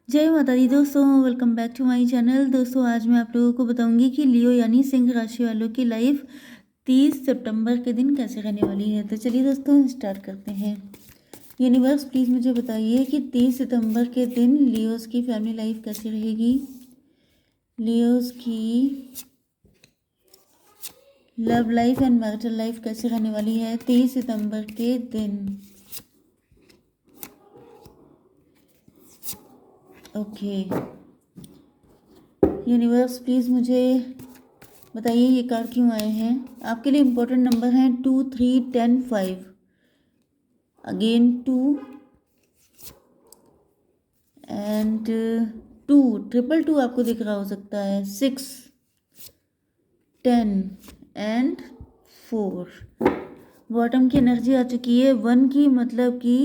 जय माता दी दोस्तों, welcome back to my channel. दोस्तों आज मैं आप लोगों को बताऊंगी कि लियो यानी सिंह राशि वालों की लाइफ 30 सितंबर के दिन कैसे रहने वाली है। तो चलिए दोस्तों स्टार्ट करते हैं। यूनिवर्स प्लीज़ मुझे बताइए कि 30 सितंबर के दिन लियोस की फैमिली लाइफ कैसी रहेगी। लियोस की love life and marital life कैसे रहने वाली है 30 सितंबर के दिन। ओके यूनिवर्स प्लीज़ मुझे बताइए ये कार्ड क्यों आए हैं। आपके लिए इम्पोर्टेंट नंबर हैं 2, 3, 10, 5, अगेन 2 एंड 2, 222 आपको दिख रहा हो सकता है, 6, 10 एंड 4। बॉटम की एनर्जी आ चुकी है 1 की, मतलब कि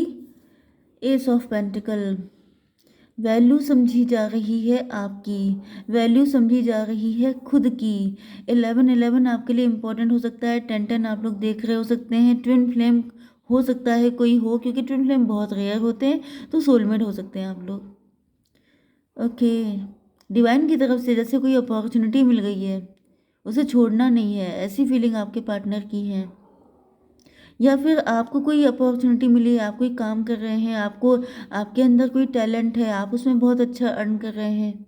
एस ऑफ पेंटिकल। वैल्यू समझी जा रही है आपकी, वैल्यू समझी जा रही है खुद की। 11 आपके लिए इम्पोर्टेंट हो सकता है। 10 आप लोग देख रहे हो सकते हैं। ट्विन फ्लेम हो सकता है कोई हो, क्योंकि ट्विन फ्लेम बहुत रेयर होते हैं, तो सोलमेट हो सकते हैं आप लोग। ओके डिवाइन की तरफ से जैसे कोई अपॉर्चुनिटी मिल गई है, उसे छोड़ना नहीं है, ऐसी फीलिंग आपके पार्टनर की है। या फिर आपको कोई अपॉर्चुनिटी मिली, आप कोई काम कर रहे हैं, आपको आपके अंदर कोई टैलेंट है, आप उसमें बहुत अच्छा अर्न कर रहे हैं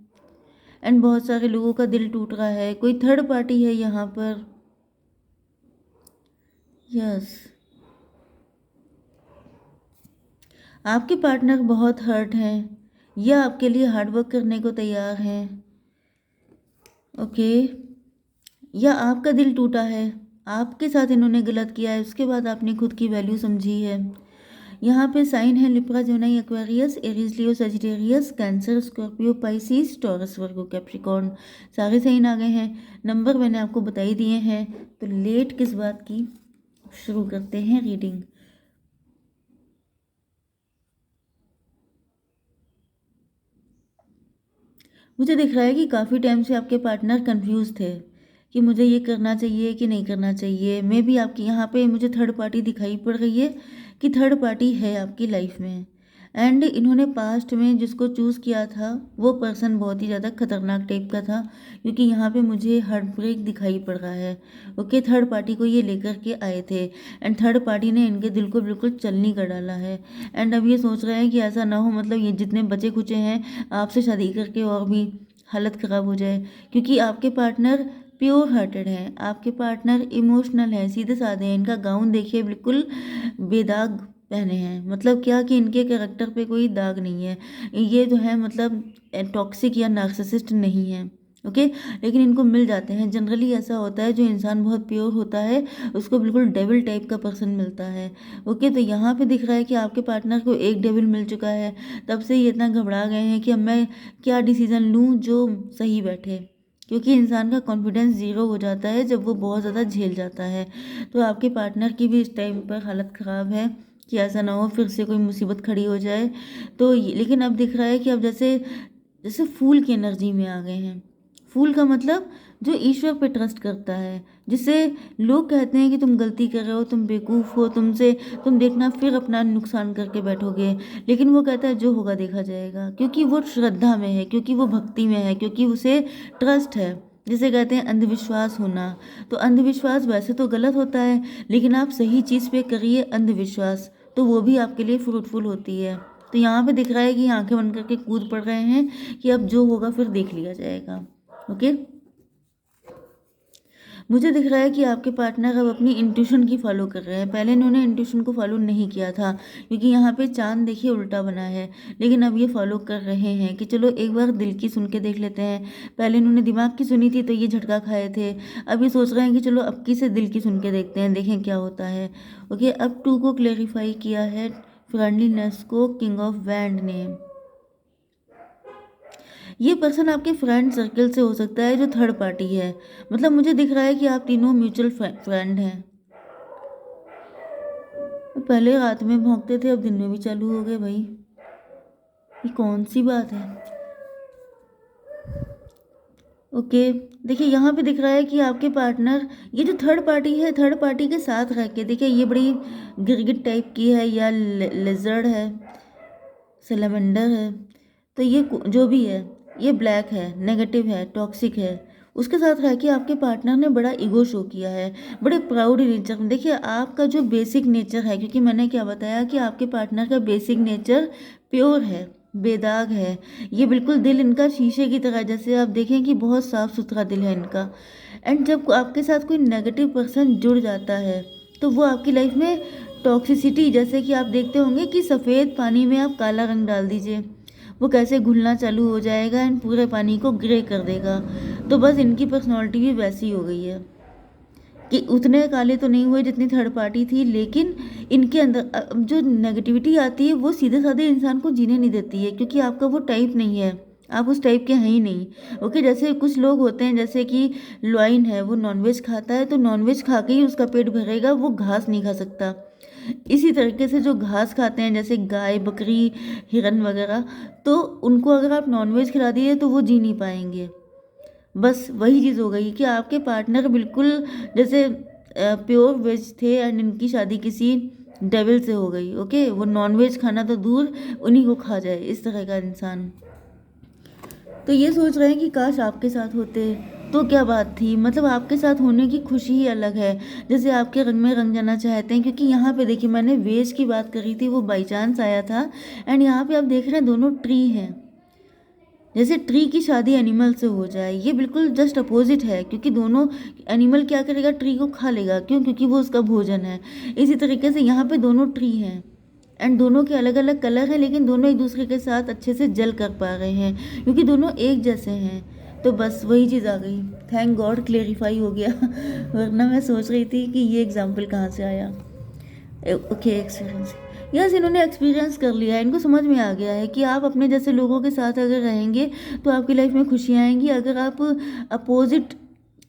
एंड बहुत सारे लोगों का दिल टूट रहा है। कोई थर्ड पार्टी है यहाँ पर। यस आपके पार्टनर बहुत हर्ट हैं या आपके लिए हार्ड वर्क करने को तैयार हैं। ओके या आपका दिल टूटा है, आपके साथ इन्होंने गलत किया है, उसके बाद आपने खुद की वैल्यू समझी है। यहाँ पे साइन है Libra, Gemini, Aquarius, Aries, Leo, Sagittarius, Cancer, Scorpio, Pisces, Taurus, Virgo, Capricorn. सारे साइन आ गए हैं। नंबर मैंने आपको बता ही दिए हैं, तो लेट किस बात की, शुरू करते हैं रीडिंग। मुझे दिख रहा है कि काफ़ी टाइम से आपके पार्टनर कंफ्यूज थे कि मुझे ये करना चाहिए कि नहीं करना चाहिए। मे बी आपकी यहाँ पे मुझे थर्ड पार्टी दिखाई पड़ रही है कि थर्ड पार्टी है आपकी लाइफ में। एंड इन्होंने पास्ट में जिसको चूज़ किया था वो पर्सन बहुत ही ज़्यादा खतरनाक टाइप का था, क्योंकि यहाँ पे मुझे हार्ट ब्रेक दिखाई पड़ रहा है। ओके थर्ड पार्टी को ये लेकर के आए थे एंड थर्ड पार्टी ने इनके दिल को बिल्कुल चलनी कर डाला है। एंड अब ये सोच रहे हैं कि ऐसा ना हो, मतलब ये जितने बचे खुचे हैं आपसे शादी करके और भी हालत ख़राब हो जाए, क्योंकि आपके पार्टनर प्योर हार्टेड हैं, आपके पार्टनर इमोशनल हैं, सीधे साधे हैं। इनका गाउन देखिए बिल्कुल बेदाग पहने हैं, मतलब क्या कि इनके कैरेक्टर पे कोई दाग नहीं है। ये जो है मतलब टॉक्सिक या नार्सिसिस्ट नहीं है। ओके लेकिन इनको मिल जाते हैं। जनरली ऐसा होता है, जो इंसान बहुत प्योर होता है उसको बिल्कुल डेविल टाइप का पर्सन मिलता है। ओके तो यहाँ पे दिख रहा है कि आपके पार्टनर को एक डेविल मिल चुका है, तब से ये इतना घबरा गए हैं कि अब मैं क्या डिसीज़न लूँ जो सही बैठे, क्योंकि इंसान का कॉन्फिडेंस ज़ीरो हो जाता है जब वो बहुत ज़्यादा झेल जाता है। तो आपके पार्टनर की भी इस टाइम पर हालत ख़राब है कि ऐसा ना हो फिर से कोई मुसीबत खड़ी हो जाए। तो लेकिन अब दिख रहा है कि अब जैसे जैसे फूल की एनर्जी में आ गए हैं। फूल का मतलब जो ईश्वर पे ट्रस्ट करता है, जिसे लोग कहते हैं कि तुम गलती कर रहे हो, तुम बेवकूफ़ हो, तुमसे तुम देखना फिर अपना नुकसान करके बैठोगे। लेकिन वो कहता है जो होगा देखा जाएगा, क्योंकि वो श्रद्धा में है, क्योंकि वो भक्ति में है, क्योंकि उसे ट्रस्ट है। जिसे कहते हैं अंधविश्वास होना। तो अंधविश्वास वैसे तो गलत होता है, लेकिन आप सही चीज़ पे करिए अंधविश्वास, तो वो भी आपके लिए फ्रूटफुल होती है। तो यहाँ पे दिख रहा है कि आंखें बंद करके कूद पड़ रहे हैं कि अब जो होगा फिर देख लिया जाएगा। ओके मुझे दिख रहा है कि आपके पार्टनर अब अपनी इंट्यूशन की फॉलो कर रहे हैं। पहले इन्होंने इंट्यूशन को फॉलो नहीं किया था, क्योंकि यहाँ पे चांद देखिए उल्टा बना है, लेकिन अब ये फॉलो कर रहे हैं कि चलो एक बार दिल की सुन के देख लेते हैं। पहले इन्होंने दिमाग की सुनी थी तो ये झटका खाए थे, अब ये सोच रहे हैं कि चलो अब की से दिल की सुन के देखते हैं, देखें क्या होता है। ओके अब 2 को क्लेरिफाई किया है, फ्रेंडलीनेस को किंग ऑफ वैंड ने। ये पर्सन आपके फ्रेंड सर्कल से हो सकता है जो थर्ड पार्टी है। मतलब मुझे दिख रहा है कि आप तीनों म्यूचुअल फ्रेंड हैं। पहले रात में भौंकते थे, अब दिन में भी चालू हो गए भाई, ये कौन सी बात है। ओके देखिए यहाँ पे दिख रहा है कि आपके पार्टनर, ये जो थर्ड पार्टी है, थर्ड पार्टी के साथ रह के देखिए, ये बड़ी गिरगिट टाइप की है या लेजर्ड है, सेलेमेंडर है। तो ये जो भी है, ये ब्लैक है, नेगेटिव है, टॉक्सिक है। उसके साथ रह के आपके पार्टनर ने बड़ा ईगो शो किया है, बड़े प्राउड नेचर में। देखिए आपका जो बेसिक नेचर है, क्योंकि मैंने क्या बताया कि आपके पार्टनर का बेसिक नेचर प्योर है, बेदाग है। ये बिल्कुल दिल इनका शीशे की तरह, जैसे आप देखें कि बहुत साफ सुथरा दिल है इनका। एंड जब आपके साथ कोई नेगेटिव पर्सन जुड़ जाता है तो वो आपकी लाइफ में टॉक्सिसिटी, जैसे कि आप देखते होंगे कि सफ़ेद पानी में आप काला रंग डाल दीजिए, वो कैसे घुलना चालू हो जाएगा एंड पूरे पानी को ग्रे कर देगा। तो बस इनकी पर्सनैलिटी भी वैसी हो गई है कि उतने काले तो नहीं हुए जितनी थर्ड पार्टी थी, लेकिन इनके अंदर जो नेगेटिविटी आती है वो सीधे साधे इंसान को जीने नहीं देती है, क्योंकि आपका वो टाइप नहीं है, आप उस टाइप के हैं ही नहीं। ओके, जैसे कुछ लोग होते हैं, जैसे कि लॉइन है, वो नॉनवेज खाता है तो नॉनवेज खा के ही उसका पेट भरेगा, वो घास नहीं खा सकता। इसी तरीके से जो घास खाते हैं, जैसे गाय, बकरी, हिरन वगैरह, तो उनको अगर आप नॉनवेज खिला दिए तो वो जी नहीं पाएंगे। बस वही चीज़ हो गई कि आपके पार्टनर बिल्कुल जैसे प्योर वेज थे एंड इनकी शादी किसी डेविल से हो गई। ओके, वो नॉनवेज खाना तो दूर, उन्हीं को खा जाए, इस तरह का इंसान। तो ये सोच रहे हैं कि काश आपके साथ होते तो क्या बात थी, मतलब आपके साथ होने की खुशी ही अलग है। जैसे आपके रंग में रंग जाना चाहते हैं, क्योंकि यहाँ पे देखिए मैंने वेज की बात करी थी, वो बाई चांस आया था। एंड यहाँ पे आप देख रहे हैं दोनों ट्री हैं, जैसे ट्री की शादी एनिमल से हो जाए, ये बिल्कुल जस्ट अपोजिट है। क्योंकि दोनों, एनिमल क्या करेगा, ट्री को खा लेगा, क्यों, क्योंकि वो उसका भोजन है। इसी तरीके से यहाँ पे दोनों ट्री हैं एंड दोनों के अलग अलग कलर हैं, लेकिन दोनों एक दूसरे के साथ अच्छे से जल कर पा रहे हैं, क्योंकि दोनों एक जैसे हैं। तो बस वही चीज़ आ गई, थैंक गॉड क्लेरिफाई हो गया वरना मैं सोच रही थी कि ये एग्जाम्पल कहाँ से आया। ओके, एक्सपीरियंस, यस, इन्होंने एक्सपीरियंस कर लिया है, इनको समझ में आ गया है कि आप अपने जैसे लोगों के साथ अगर रहेंगे तो आपकी लाइफ में खुशियाँ आएंगी। अगर आप अपोजिट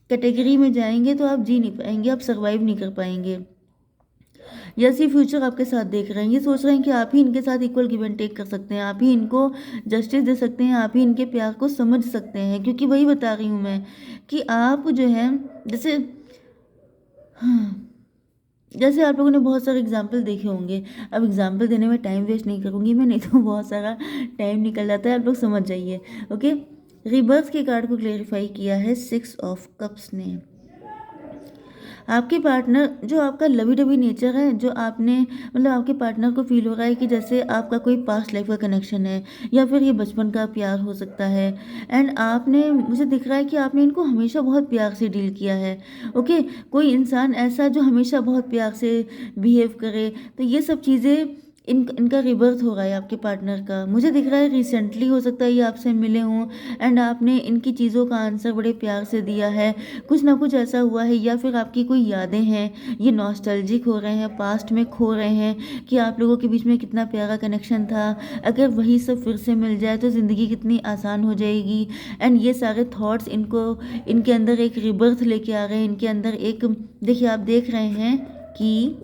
कैटेगरी में जाएंगे तो आप जी नहीं पाएंगे, आप सर्वाइव नहीं कर पाएंगे। यस, ये फ्यूचर आपके साथ देख रहे हैं, ये सोच रहे हैं कि आप ही इनके साथ इक्वल गिव एंड टेक कर सकते हैं, आप ही इनको जस्टिस दे सकते हैं, आप ही इनके प्यार को समझ सकते हैं। क्योंकि वही बता रही हूँ मैं कि आप जो है, जैसे, हाँ, जैसे आप लोगों ने बहुत सारे एग्जाम्पल देखे होंगे। अब एग्जाम्पल देने में टाइम वेस्ट नहीं करूँगी मैं, नहीं तो बहुत सारा टाइम निकल जाता है, आप लोग समझ जाइए। ओके, रिबर्थ के कार्ड को क्लेरिफाई किया है 6 ऑफ कप्स ने। आपके पार्टनर, जो आपका लवी डवी नेचर है, जो आपने, मतलब आपके पार्टनर को फील हो रहा है कि जैसे आपका कोई पास्ट लाइफ का कनेक्शन है, या फिर ये बचपन का प्यार हो सकता है। एंड आपने, मुझे दिख रहा है कि आपने इनको हमेशा बहुत प्यार से डील किया है। ओके, कोई इंसान ऐसा जो हमेशा बहुत प्यार से बिहेव करे, तो ये सब चीज़ें, इनका रिबर्थ हो रहा है आपके पार्टनर का। मुझे दिख रहा है रिसेंटली हो सकता है ये आपसे मिले हों एंड आपने इनकी चीज़ों का आंसर बड़े प्यार से दिया है, कुछ ना कुछ ऐसा हुआ है। या फिर आपकी कोई यादें हैं, ये नॉस्टैल्जिक हो रहे हैं, पास्ट में खो रहे हैं कि आप लोगों के बीच में कितना प्यारा कनेक्शन था। अगर वही सब फिर से मिल जाए तो ज़िंदगी कितनी आसान हो जाएगी। एंड ये सारे थॉट्स इनको, इनके अंदर एक रिबर्थ लेके आ रहे हैं, इनके अंदर एक, देखिए आप देख रहे हैं कि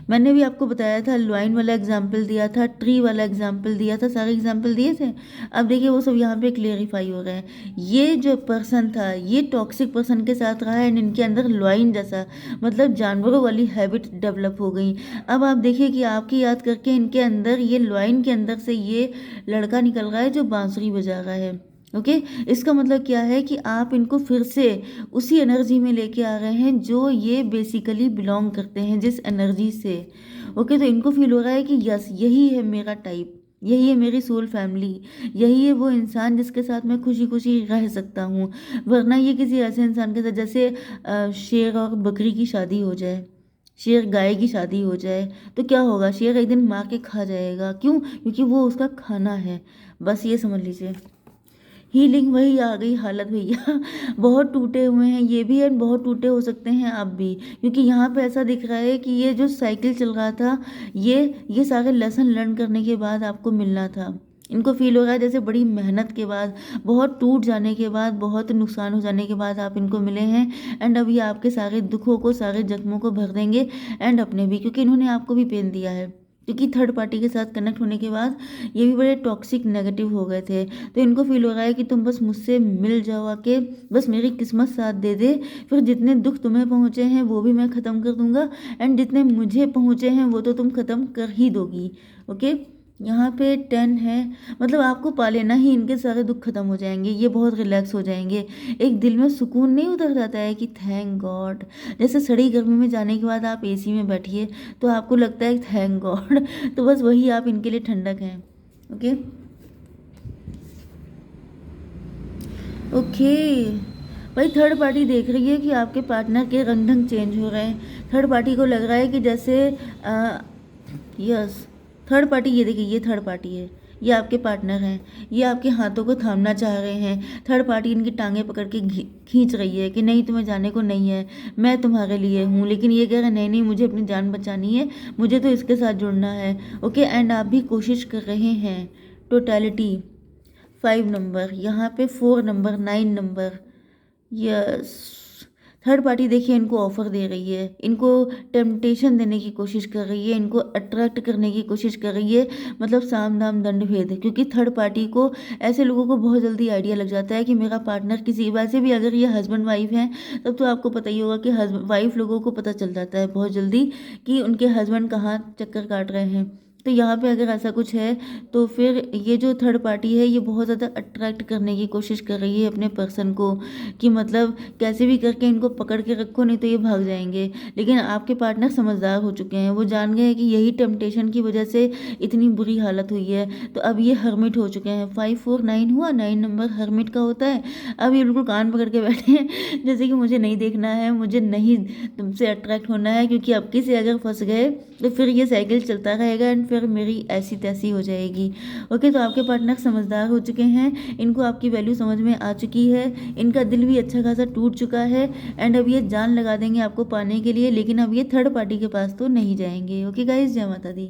मैंने भी आपको बताया था, लॉइन वाला एग्जाम्पल दिया था, ट्री वाला एग्जाम्पल दिया था, सारे एग्जाम्पल दिए थे। अब देखिए वो सब यहाँ पे क्लियरिफाई हो रहे हैं। ये जो पर्सन था, ये टॉक्सिक पर्सन के साथ रहा एंड इनके अंदर लॉइन जैसा, मतलब जानवरों वाली हैबिट डेवलप हो गई। अब आप देखिए कि आपकी याद करके इनके अंदर, ये लॉइन के अंदर से ये लड़का निकल रहा है जो बांसुरी बजा रहा है। ओके, इसका मतलब क्या है कि आप इनको फिर से उसी एनर्जी में लेके आ रहे हैं जो ये बेसिकली बिलोंग करते हैं, जिस एनर्जी से। ओके, तो इनको फील हो रहा है कि यस, यही है मेरा टाइप, यही है मेरी सोल फैमिली, यही है वो इंसान जिसके साथ मैं खुशी खुशी रह सकता हूँ। वरना ये किसी ऐसे इंसान के साथ, जैसे शेर और बकरी की शादी हो जाए, शेर गाय की शादी हो जाए, तो क्या होगा, शेर एक दिन मार के खा जाएगा। क्यों, क्योंकि वो उसका खाना है। बस ये समझ लीजिए, हीलिंग वही आ गई हालत भैया बहुत टूटे हुए हैं ये भी, एंड बहुत टूटे हो सकते हैं आप भी, क्योंकि यहाँ पे ऐसा दिख रहा है कि ये जो साइकिल चल रहा था, ये सारे लेसन लर्न करने के बाद आपको मिलना था। इनको फील हो रहा है जैसे बड़ी मेहनत के बाद, बहुत टूट जाने के बाद, बहुत नुकसान हो जाने के बाद आप इनको मिले हैं। एंड अब ये आपके सारे दुखों को, सारे जख्मों को भर देंगे, एंड अपने भी, क्योंकि इन्होंने आपको भी पेन दिया है। क्योंकि थर्ड पार्टी के साथ कनेक्ट होने के बाद ये भी बड़े टॉक्सिक नेगेटिव हो गए थे, तो इनको फील हो रहा है कि तुम बस मुझसे मिल जाओ आके, बस मेरी किस्मत साथ दे दे, फिर जितने दुख तुम्हें पहुँचे हैं वो भी मैं ख़त्म कर दूंगा, एंड जितने मुझे पहुँचे हैं वो तो तुम ख़त्म कर ही दोगी। ओके, यहाँ पे 10 है, मतलब आपको पा लेना ही इनके सारे दुख खत्म हो जाएंगे, ये बहुत रिलैक्स हो जाएंगे। एक दिल में सुकून नहीं उतर जाता है कि थैंक गॉड। जैसे सड़ी गर्मी में जाने के बाद आप एसी में बैठिए तो आपको लगता है थैंक गॉड। तो बस वही आप इनके लिए ठंडक हैं। ओके ओके भाई, थर्ड पार्टी देख रही है कि आपके पार्टनर के रंग ढंग चेंज हो रहे हैं। थर्ड पार्टी को लग रहा है कि जैसे यस, थर्ड पार्टी, ये देखिए ये थर्ड पार्टी है, ये आपके पार्टनर हैं, ये आपके हाथों को थामना चाह रहे हैं। थर्ड पार्टी इनकी टांगें पकड़ के खींच रही है कि नहीं तुम्हें जाने को नहीं है, मैं तुम्हारे लिए हूँ। लेकिन ये कह रहे हैं नहीं नहीं, मुझे अपनी जान बचानी है, मुझे तो इसके साथ जुड़ना है। ओके, एंड आप भी कोशिश कर रहे हैं। टोटलिटी 5 नंबर, यहाँ पे 4 number, 9 number, yes. Third party देखिए इनको ऑफर दे रही है, इनको टेम्पटेशन देने की कोशिश कर रही है, इनको अट्रैक्ट करने की कोशिश कर रही है। मतलब साम दाम दंड भेद है, क्योंकि थर्ड पार्टी को, ऐसे लोगों को बहुत जल्दी आइडिया लग जाता है कि मेरा पार्टनर किसी, वैसे भी अगर ये हस्बैंड वाइफ हैं तब तो आपको पता ही होगा कि वाइफ लोगों को पता चल जाता है बहुत जल्दी कि उनके हस्बैंड कहाँ चक्कर काट रहे हैं। तो यहाँ पे अगर ऐसा कुछ है तो फिर ये जो थर्ड पार्टी है ये बहुत ज़्यादा अट्रैक्ट करने की कोशिश कर रही है अपने पर्सन को, कि मतलब कैसे भी करके इनको पकड़ के रखो, नहीं तो ये भाग जाएंगे। लेकिन आपके पार्टनर समझदार हो चुके हैं, वो जान गए हैं कि यही टेम्पटेशन की वजह से इतनी बुरी हालत हुई है। तो अब ये हर्मिट हो चुके हैं। 5 4 9 हुआ, 9 नंबर हर्मिट का होता है। अब ये बिल्कुल कान पकड़ के बैठे हैं जैसे कि मुझे नहीं देखना है, मुझे नहीं तुमसे अट्रैक्ट होना है, क्योंकि अब किसी अगर फंस गए तो फिर ये साइकिल चलता रहेगा एंड फिर मेरी ऐसी तैसी हो जाएगी। ओके, तो आपके पार्टनर समझदार हो चुके हैं, इनको आपकी वैल्यू समझ में आ चुकी है, इनका दिल भी अच्छा खासा टूट चुका है एंड अब ये जान लगा देंगे आपको पाने के लिए। लेकिन अब ये थर्ड पार्टी के पास तो नहीं जाएंगे। ओके गाइस, जय माता दी।